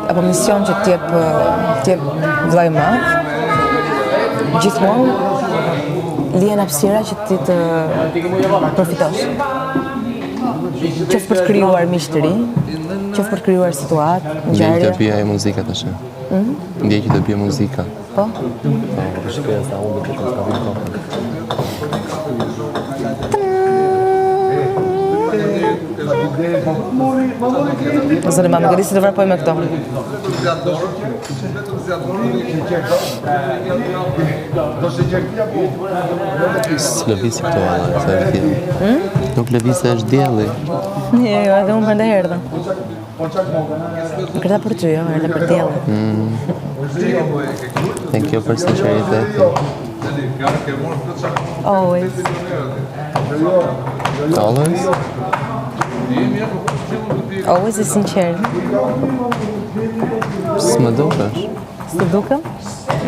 apo mision që t'jep vllai i madh, gjithmonë lihen hapësira që ti të përfitosh. Qoftë për të krijuar miq të rinj, qoftë për të krijuar situatë, ngjarje. Ndjej të bia e muzika tash. Ndjej që të bia muzika. Po? Zëri ma më gëri si të vrapoj me këto. Së lëvisi këto ala, sa e tjilë. Nuk lëvisi është djeli. Jo, edhe unë përnda erdha. Kërta për ty, jo, erdhe për djeli. Thank you për sinceriteti. Always. Always? Always is sinqert. S'më dukesh. S'të dukem?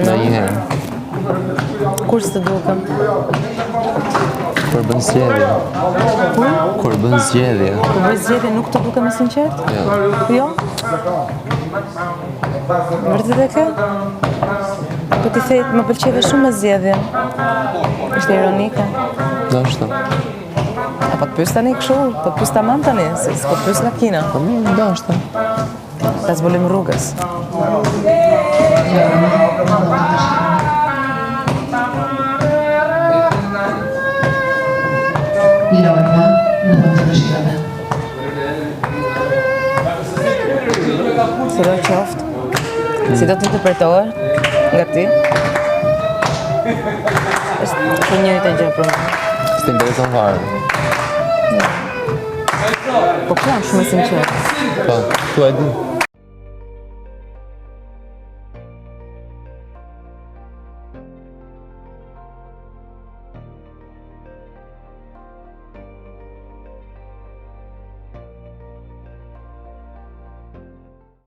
Në njëherë. Kur s'të dukem? Kur bën zgjedhje. Kur bën zgjedhje. Kur bëj zgjedhje nuk të dukem e sinqert? Jo? Vërtet e kjo? Po ti thejt, më pëlqeve shumë me zgjedhje. Ishte ironike. Ndoshta. Po të pyes tani kështu, po të pyes tamam tani, se s'po të pyes nga kina. Po mirë, ndoshta. Ta zbulim rrugës. Lorna në vend të shkave. Si do qoftë? Si do të interpretohet nga ti? Është njëri të gjë për mua. S'të intereson fare. Po jam shumë e sinqert. Po, ku e di?